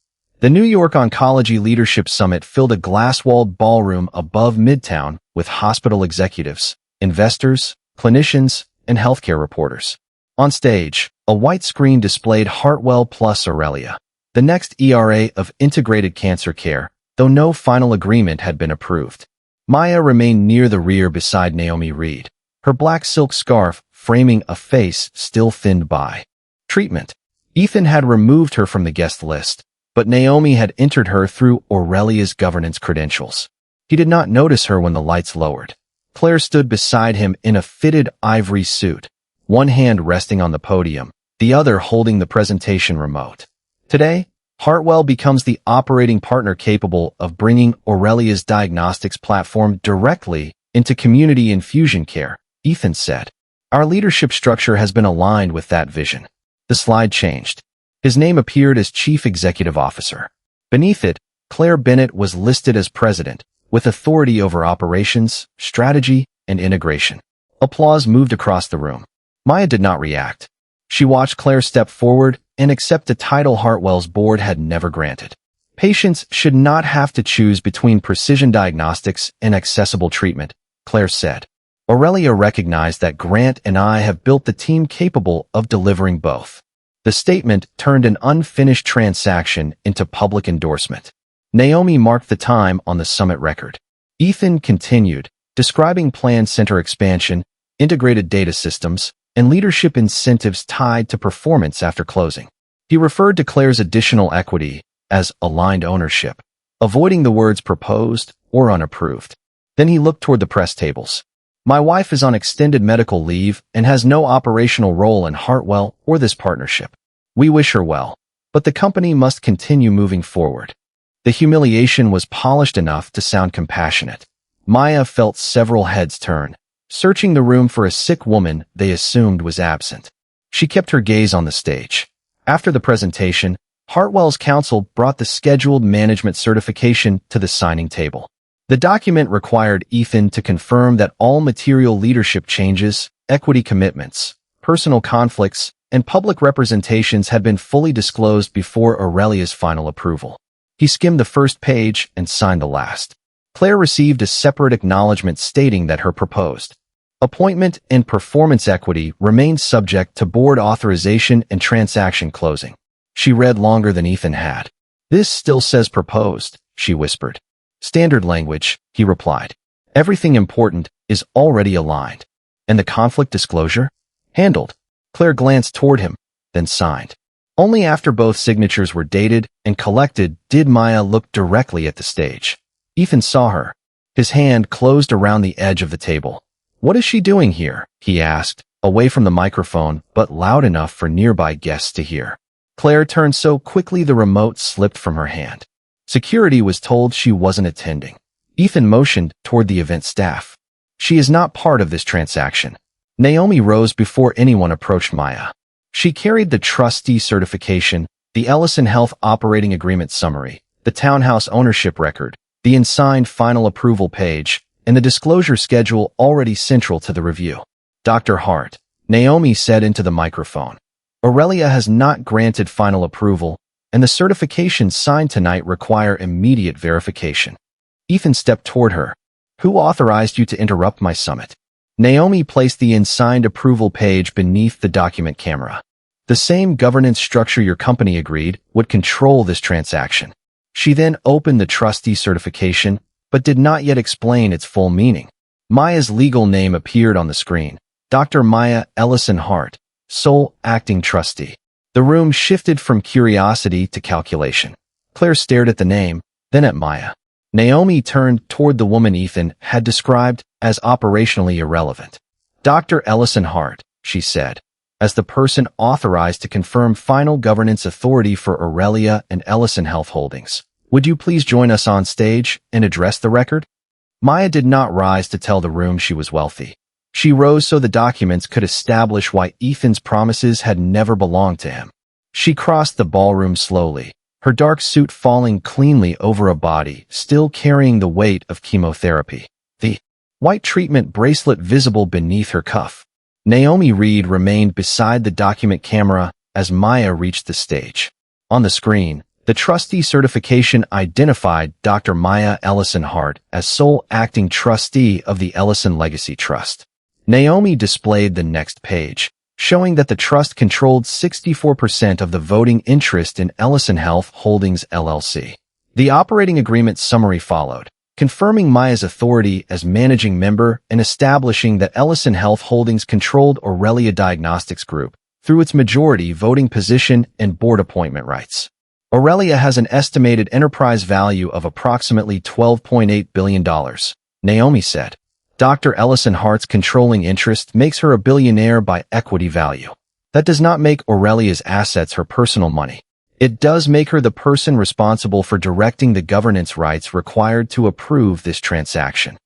The New York Oncology Leadership Summit filled a glass-walled ballroom above Midtown with hospital executives, investors, clinicians, and healthcare reporters. On stage, a white screen displayed Hartwell plus Aurelia, the next ERA of integrated cancer care, though no final agreement had been approved. Maya remained near the rear beside Naomi Reed, her black silk scarf framing a face still thinned by treatment. Ethan had removed her from the guest list, but Naomi had entered her through Aurelia's governance credentials. He did not notice her when the lights lowered. Claire stood beside him in a fitted ivory suit, one hand resting on the podium, the other holding the presentation remote. Today, Hartwell becomes the operating partner capable of bringing Aurelia's diagnostics platform directly into community infusion care, Ethan said. Our leadership structure has been aligned with that vision. The slide changed. His name appeared as Chief Executive Officer. Beneath it, Claire Bennett was listed as President, with authority over operations, strategy, and integration. Applause moved across the room. Maya did not react. She watched Claire step forward and accept a title Hartwell's board had never granted. Patients should not have to choose between precision diagnostics and accessible treatment, Claire said. Aurelia recognized that Grant and I have built the team capable of delivering both. The statement turned an unfinished transaction into public endorsement. Naomi marked the time on the summit record. Ethan continued, describing planned center expansion, integrated data systems, and leadership incentives tied to performance after closing. He referred to Claire's additional equity as aligned ownership, avoiding the words proposed or unapproved. Then he looked toward the press tables. My wife is on extended medical leave and has no operational role in Hartwell or this partnership. We wish her well, but the company must continue moving forward. The humiliation was polished enough to sound compassionate. Maya felt several heads turn, searching the room for a sick woman they assumed was absent. She kept her gaze on the stage. After the presentation, Hartwell's counsel brought the scheduled management certification to the signing table. The document required Ethan to confirm that all material leadership changes, equity commitments, personal conflicts, and public representations had been fully disclosed before Aurelia's final approval. He skimmed the first page and signed the last. Claire received a separate acknowledgement stating that her proposed appointment and performance equity remained subject to board authorization and transaction closing. She read longer than Ethan had. This still says proposed, she whispered. Standard language, he replied. Everything important is already aligned. And the conflict disclosure? Handled. Claire glanced toward him, then signed. Only after both signatures were dated and collected did Maya look directly at the stage. Ethan saw her. His hand closed around the edge of the table. What is she doing here? He asked, away from the microphone, but loud enough for nearby guests to hear. Claire turned so quickly the remote slipped from her hand. Security was told she wasn't attending. Ethan motioned toward the event staff. She is not part of this transaction. Naomi rose before anyone approached Maya. She carried the trustee certification, the Ellison Health Operating Agreement summary, the townhouse ownership record, the unsigned final approval page, and the disclosure schedule already central to the review. Dr. Hart, Naomi said into the microphone. Aurelia has not granted final approval, and the certifications signed tonight require immediate verification. Ethan stepped toward her. Who authorized you to interrupt my summit? Naomi placed the unsigned approval page beneath the document camera. The same governance structure your company agreed would control this transaction. She then opened the trustee certification, but did not yet explain its full meaning. Maya's legal name appeared on the screen. Dr. Maya Ellison Hart, sole acting trustee. The room shifted from curiosity to calculation. Claire stared at the name, then at Maya. Naomi turned toward the woman Ethan had described as operationally irrelevant. Dr. Ellison Hart, she said, as the person authorized to confirm final governance authority for Aurelia and Ellison Health Holdings. Would you please join us on stage and address the record? Maya did not rise to tell the room she was wealthy. She rose so the documents could establish why Ethan's promises had never belonged to him. She crossed the ballroom slowly, her dark suit falling cleanly over a body still carrying the weight of chemotherapy, the white treatment bracelet visible beneath her cuff. Naomi Reed remained beside the document camera as Maya reached the stage. On the screen, the trustee certification identified Dr. Maya Ellison Hart as sole acting trustee of the Ellison Legacy Trust. Naomi displayed the next page, showing that the trust controlled 64% of the voting interest in Ellison Health Holdings LLC. The operating agreement summary followed, confirming Maya's authority as managing member and establishing that Ellison Health Holdings controlled Aurelia Diagnostics Group through its majority voting position and board appointment rights. Aurelia has an estimated enterprise value of approximately $12.8 billion, Naomi said. Dr. Ellison Hart's controlling interest makes her a billionaire by equity value. That does not make Aurelia's assets her personal money. It does make her the person responsible for directing the governance rights required to approve this transaction.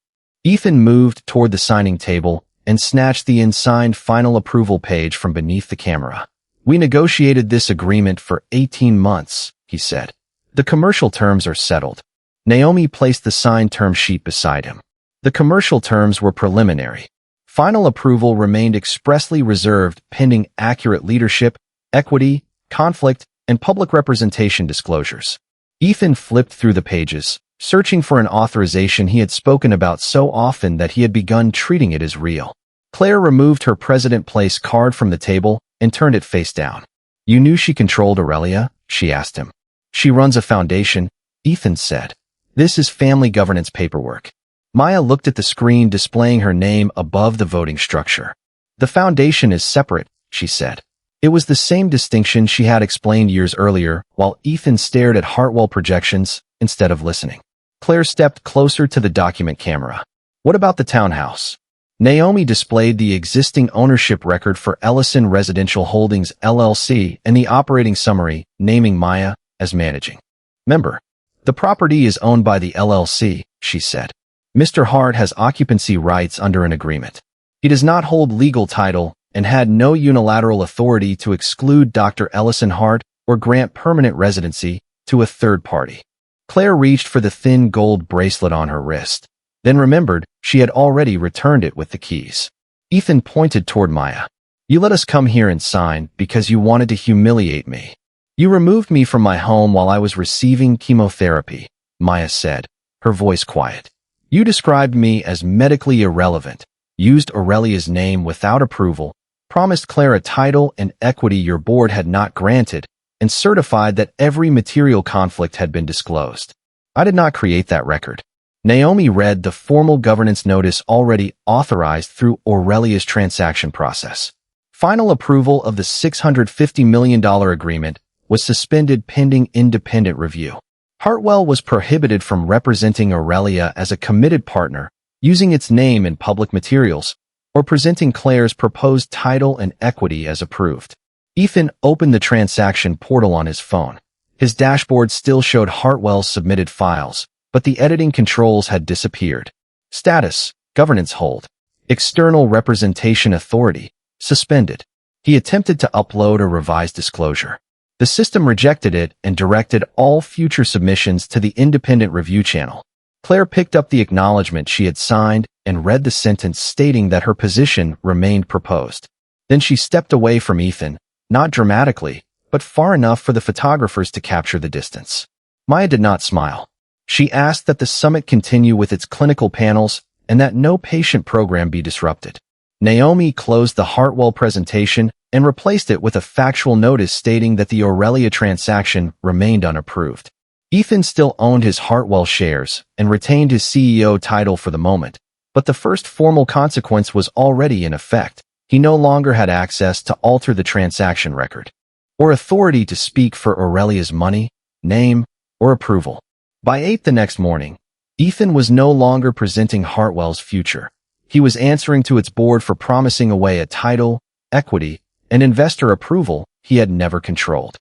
Ethan moved toward the signing table and snatched the unsigned final approval page from beneath the camera. We negotiated this agreement for 18 months, he said. The commercial terms are settled. Naomi placed the signed term sheet beside him. The commercial terms were preliminary. Final approval remained expressly reserved pending accurate leadership, equity, conflict, and public representation disclosures. Ethan flipped through the pages, searching for an authorization he had spoken about so often that he had begun treating it as real. Claire removed her President Place card from the table and turned it face down. You knew she controlled Aurelia? She asked him. She runs a foundation, Ethan said. This is family governance paperwork. Maya looked at the screen displaying her name above the voting structure. The foundation is separate, she said. It was the same distinction she had explained years earlier, while Ethan stared at Hartwell projections instead of listening. Claire stepped closer to the document camera. What about the townhouse? Naomi displayed the existing ownership record for Ellison Residential Holdings LLC and the operating summary, naming Maya as managing member. The property is owned by the LLC, she said. Mr. Hart has occupancy rights under an agreement. He does not hold legal title and had no unilateral authority to exclude Dr. Ellison Hart or grant permanent residency to a third party. Claire reached for the thin gold bracelet on her wrist, then remembered she had already returned it with the keys. Ethan pointed toward Maya. You let us come here and sign because you wanted to humiliate me. You removed me from my home while I was receiving chemotherapy, Maya said, her voice quiet. You described me as medically irrelevant, used Aurelia's name without approval, promised Claire a title and equity your board had not granted, and certified that every material conflict had been disclosed. I did not create that record. Naomi read the formal governance notice already authorized through Aurelia's transaction process. Final approval of the $650 million agreement was suspended pending independent review. Hartwell was prohibited from representing Aurelia as a committed partner, using its name in public materials, or presenting Claire's proposed title and equity as approved. Ethan opened the transaction portal on his phone. His dashboard still showed Hartwell's submitted files, but the editing controls had disappeared. Status, governance hold. External representation authority, suspended. He attempted to upload a revised disclosure. The system rejected it and directed all future submissions to the independent review channel. Claire picked up the acknowledgement she had signed and read the sentence stating that her position remained proposed. Then she stepped away from Ethan, not dramatically, but far enough for the photographers to capture the distance. Maya did not smile. She asked that the summit continue with its clinical panels and that no patient program be disrupted. Naomi closed the Hartwell presentation and replaced it with a factual notice stating that the Aurelia transaction remained unapproved. Ethan still owned his Hartwell shares and retained his CEO title for the moment, but the first formal consequence was already in effect. He no longer had access to alter the transaction record, or authority to speak for Aurelia's money, name, or approval. By 8 the next morning, Ethan was no longer presenting Hartwell's future. He was answering to its board for promising away a title, equity, and investor approval he had never controlled.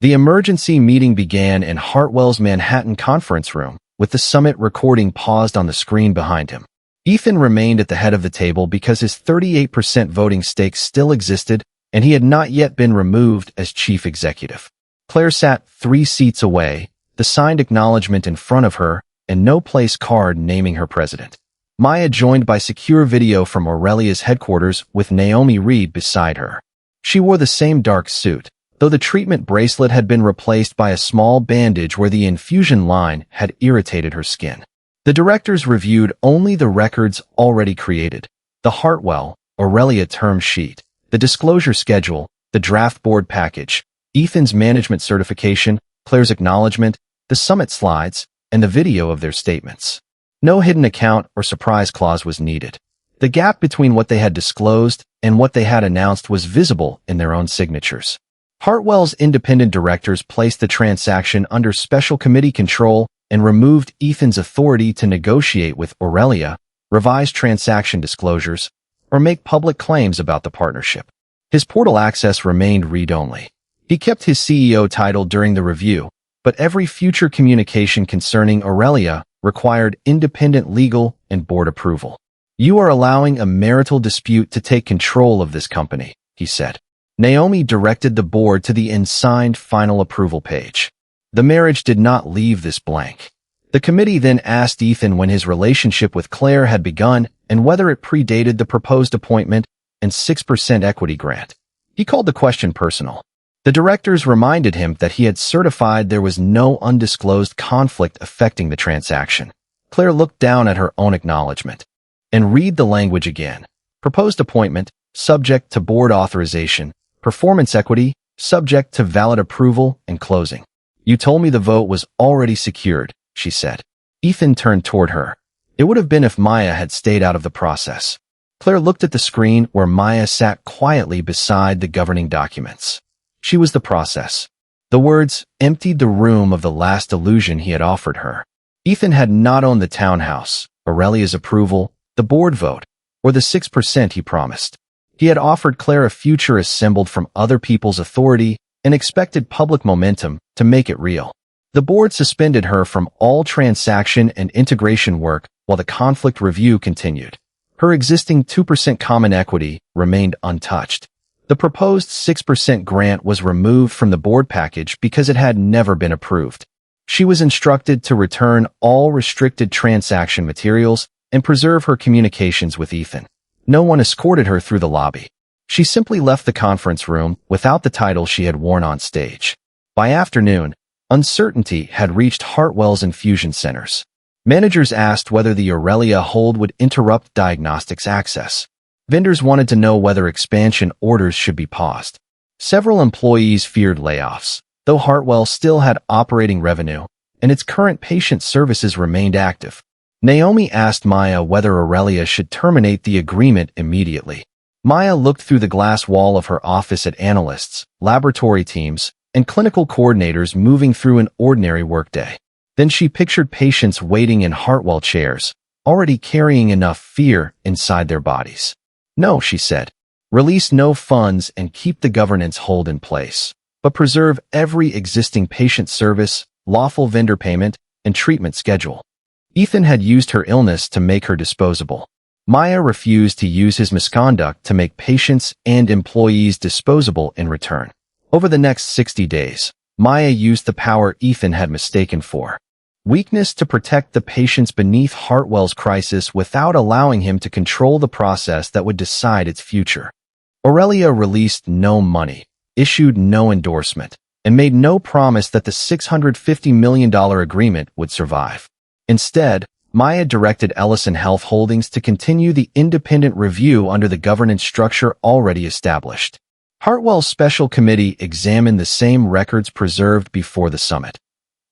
The emergency meeting began in Hartwell's Manhattan conference room, with the summit recording paused on the screen behind him. Ethan remained at the head of the table because his 38% voting stake still existed, and he had not yet been removed as chief executive. Claire sat 3 seats away, the signed acknowledgement in front of her, and no place card naming her president. Maya joined by secure video from Aurelia's headquarters with Naomi Reed beside her. She wore the same dark suit, though the treatment bracelet had been replaced by a small bandage where the infusion line had irritated her skin. The directors reviewed only the records already created: the Hartwell, Aurelia term sheet, the disclosure schedule, the draft board package, Ethan's management certification, Claire's acknowledgement, the summit slides, and the video of their statements. No hidden account or surprise clause was needed. The gap between what they had disclosed and what they had announced was visible in their own signatures. Hartwell's independent directors placed the transaction under special committee control and removed Ethan's authority to negotiate with Aurelia, revise transaction disclosures, or make public claims about the partnership. His portal access remained read-only. He kept his CEO title during the review, but every future communication concerning Aurelia required independent legal and board approval. "You are allowing a marital dispute to take control of this company," he said. Naomi directed the board to the unsigned final approval page. The marriage did not leave this blank. The committee then asked Ethan when his relationship with Claire had begun and whether it predated the proposed appointment and 6% equity grant. He called the question personal. The directors reminded him that he had certified there was no undisclosed conflict affecting the transaction. Claire looked down at her own acknowledgement. "And read the language again. Proposed appointment, subject to board authorization. Performance equity, subject to valid approval and closing." "You told me the vote was already secured," she said. Ethan turned toward her. It would have been if Maya had stayed out of the process. Claire looked at the screen where Maya sat quietly beside the governing documents. She was the process. The words emptied the room of the last illusion he had offered her. Ethan had not owned the townhouse, Aurelia's approval, the board vote, or the 6% he promised. He had offered Claire a future assembled from other people's authority and expected public momentum to make it real. The board suspended her from all transaction and integration work while the conflict review continued. Her existing 2% common equity remained untouched. The proposed 6% grant was removed from the board package because it had never been approved. She was instructed to return all restricted transaction materials and preserve her communications with Ethan. No one escorted her through the lobby. She simply left the conference room without the title she had worn on stage. By afternoon, uncertainty had reached Hartwell's infusion centers. Managers asked whether the Aurelia hold would interrupt diagnostics access. Vendors wanted to know whether expansion orders should be paused. Several employees feared layoffs, though Hartwell still had operating revenue, and its current patient services remained active. Naomi asked Maya whether Aurelia should terminate the agreement immediately. Maya looked through the glass wall of her office at analysts, laboratory teams, and clinical coordinators moving through an ordinary workday. Then she pictured patients waiting in Hartwell chairs, already carrying enough fear inside their bodies. "No," she said. "Release no funds and keep the governance hold in place, but preserve every existing patient service, lawful vendor payment, and treatment schedule." Ethan had used her illness to make her disposable. Maya refused to use his misconduct to make patients and employees disposable in return. Over the next 60 days, Maya used the power Ethan had mistaken for weakness to protect the patients beneath Hartwell's crisis without allowing him to control the process that would decide its future. Aurelia released no money, issued no endorsement, and made no promise that the $650 million agreement would survive. Instead, Maya directed Ellison Health Holdings to continue the independent review under the governance structure already established. Hartwell's special committee examined the same records preserved before the summit.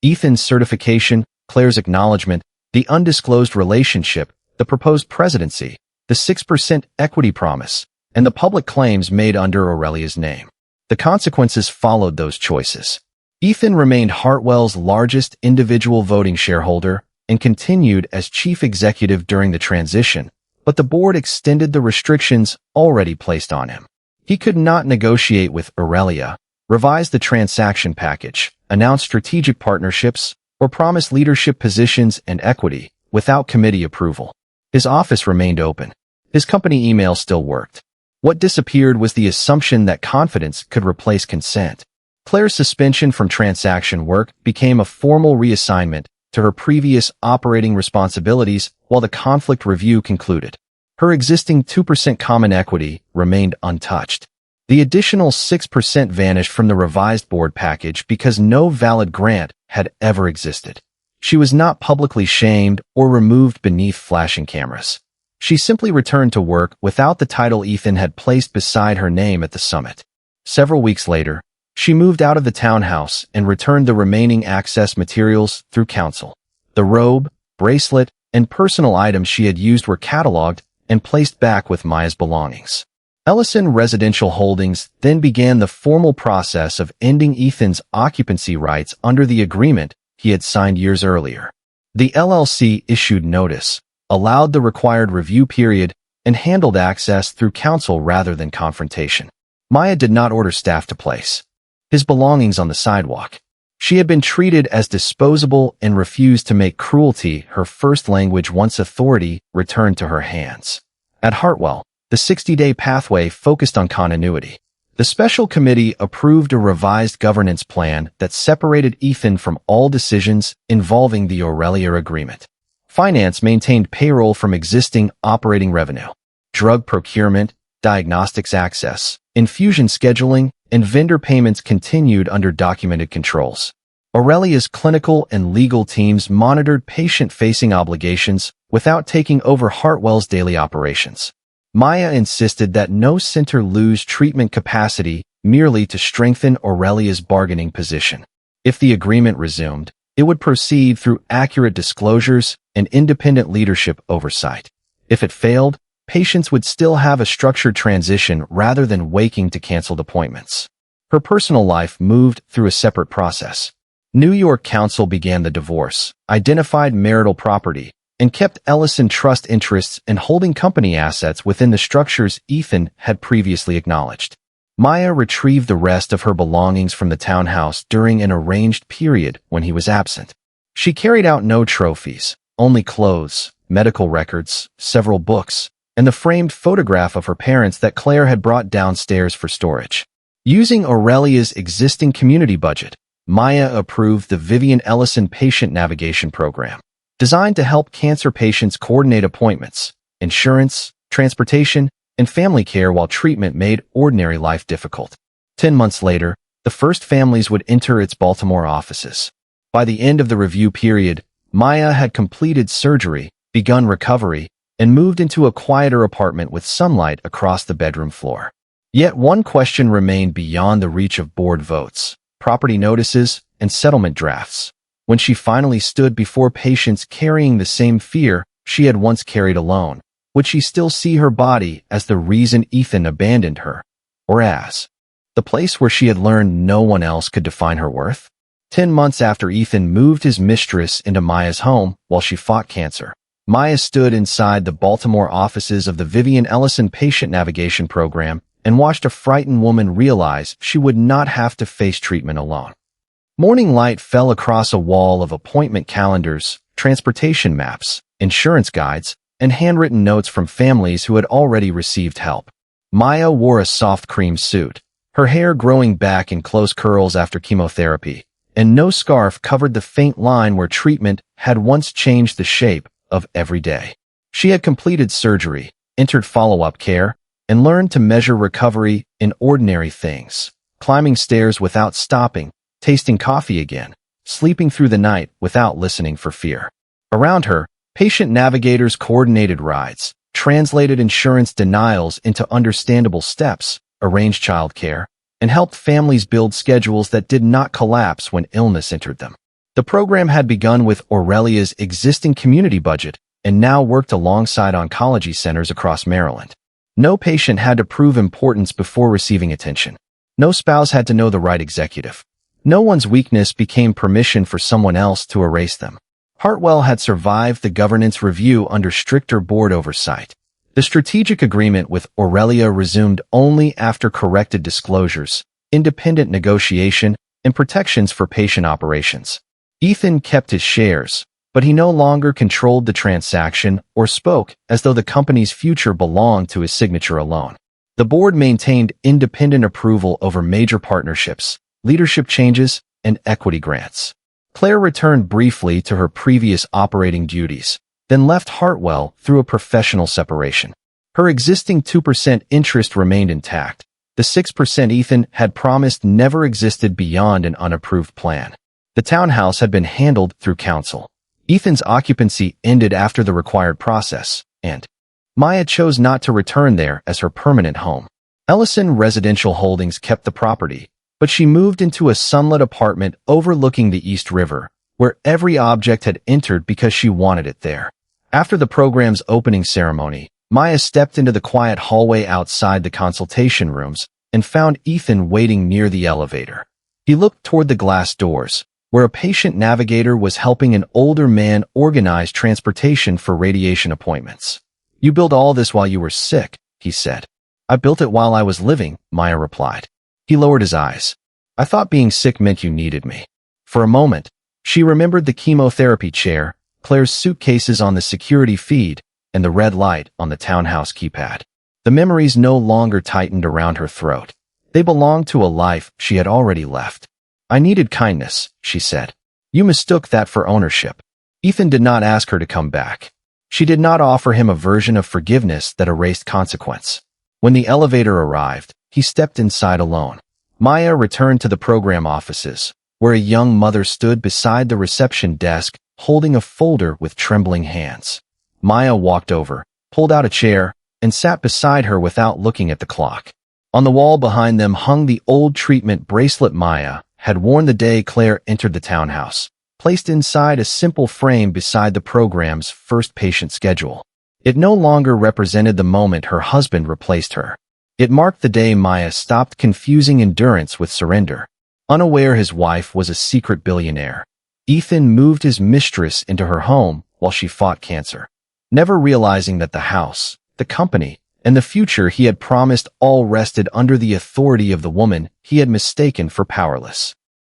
Ethan's certification, Claire's acknowledgement, the undisclosed relationship, the proposed presidency, the 6% equity promise, and the public claims made under Aurelia's name. The consequences followed those choices. Ethan remained Hartwell's largest individual voting shareholder and continued as chief executive during the transition, but the board extended the restrictions already placed on him. He could not negotiate with Aurelia, revise the transaction package, announce strategic partnerships, or promise leadership positions and equity without committee approval. His office remained open. His company email still worked. What disappeared was the assumption that confidence could replace consent. Claire's suspension from transaction work became a formal reassignment to her previous operating responsibilities while the conflict review concluded. Her existing 2% common equity remained untouched. The additional 6% vanished from the revised board package because no valid grant had ever existed. She was not publicly shamed or removed beneath flashing cameras. She simply returned to work without the title Ethan had placed beside her name at the summit. Several weeks later, she moved out of the townhouse and returned the remaining access materials through counsel. The robe, bracelet, and personal items she had used were cataloged and placed back with Maya's belongings. Ellison Residential Holdings then began the formal process of ending Ethan's occupancy rights under the agreement he had signed years earlier. The LLC issued notice, allowed the required review period, and handled access through counsel rather than confrontation. Maya did not order staff to place his belongings on the sidewalk. She had been treated as disposable and refused to make cruelty her first language once authority returned to her hands. At Hartwell, the 60-day pathway focused on continuity. The special committee approved a revised governance plan that separated Ethan from all decisions involving the Aurelia agreement. Finance maintained payroll from existing operating revenue. Drug procurement, diagnostics access, infusion scheduling, and vendor payments continued under documented controls. Aurelia's clinical and legal teams monitored patient-facing obligations without taking over Hartwell's daily operations. Maya insisted that no center lose treatment capacity merely to strengthen Aurelia's bargaining position. If the agreement resumed, it would proceed through accurate disclosures and independent leadership oversight. If it failed, patients would still have a structured transition rather than waking to canceled appointments. Her personal life moved through a separate process. New York Council began the divorce, identified marital property, and kept Ellison trust interests and holding company assets within the structures Ethan had previously acknowledged. Maya retrieved the rest of her belongings from the townhouse during an arranged period when he was absent. She carried out no trophies, only clothes, medical records, several books, and the framed photograph of her parents that Claire had brought downstairs for storage. Using Aurelia's existing community budget, Maya approved the Vivian Ellison Patient Navigation Program, designed to help cancer patients coordinate appointments, insurance, transportation, and family care while treatment made ordinary life difficult. 10 months later, the first families would enter its Baltimore offices. By the end of the review period, Maya had completed surgery, begun recovery, and moved into a quieter apartment with sunlight across the bedroom floor. Yet one question remained beyond the reach of board votes: property notices and settlement drafts. When she finally stood before patients carrying the same fear she had once carried alone, would she still see her body as the reason Ethan abandoned her, or as the place where she had learned no one else could define her worth? 10 months after Ethan moved his mistress into Maya's home while she fought cancer, Maya stood inside the Baltimore offices of the Vivian Ellison Patient Navigation Program and watched a frightened woman realize she would not have to face treatment alone. Morning light fell across a wall of appointment calendars, transportation maps, insurance guides, and handwritten notes from families who had already received help. Maya wore a soft cream suit, her hair growing back in close curls after chemotherapy, and no scarf covered the faint line where treatment had once changed the shape of every day. She had completed surgery, entered follow-up care, and learned to measure recovery in ordinary things, climbing stairs without stopping, tasting coffee again, sleeping through the night without listening for fear. Around her, patient navigators coordinated rides, translated insurance denials into understandable steps, arranged childcare, and helped families build schedules that did not collapse when illness entered them. The program had begun with Aurelia's existing community budget and now worked alongside oncology centers across Maryland. No patient had to prove importance before receiving attention. No spouse had to know the right executive. No one's weakness became permission for someone else to erase them. Hartwell had survived the governance review under stricter board oversight. The strategic agreement with Aurelia resumed only after corrected disclosures, independent negotiation, and protections for patient operations. Ethan kept his shares, but he no longer controlled the transaction or spoke as though the company's future belonged to his signature alone. The board maintained independent approval over major partnerships, leadership changes, and equity grants. Claire returned briefly to her previous operating duties, then left Hartwell through a professional separation. Her existing 2% interest remained intact. The 6% Ethan had promised never existed beyond an unapproved plan. The townhouse had been handled through council. Ethan's occupancy ended after the required process, and Maya chose not to return there as her permanent home. Ellison Residential Holdings kept the property, but she moved into a sunlit apartment overlooking the East River, where every object had entered because she wanted it there. After the program's opening ceremony, Maya stepped into the quiet hallway outside the consultation rooms and found Ethan waiting near the elevator. He looked toward the glass doors, where a patient navigator was helping an older man organize transportation for radiation appointments. "You built all this while you were sick," he said. "I built it while I was living," Maya replied. He lowered his eyes. "I thought being sick meant you needed me." For a moment, she remembered the chemotherapy chair, Claire's suitcases on the security feed, and the red light on the townhouse keypad. The memories no longer tightened around her throat. They belonged to a life she had already left. "I needed kindness," she said. "You mistook that for ownership." Ethan did not ask her to come back. She did not offer him a version of forgiveness that erased consequence. When the elevator arrived, he stepped inside alone. Maya returned to the program offices, where a young mother stood beside the reception desk, holding a folder with trembling hands. Maya walked over, pulled out a chair, and sat beside her without looking at the clock. On the wall behind them hung the old treatment bracelet Maya had worn the day Claire entered the townhouse, placed inside a simple frame beside the program's first patient schedule. It no longer represented the moment her husband replaced her. It marked the day Maya stopped confusing endurance with surrender. Unaware his wife was a secret billionaire, Ethan moved his mistress into her home while she fought cancer, never realizing that the house, the company, and the future he had promised all rested under the authority of the woman he had mistaken for powerless.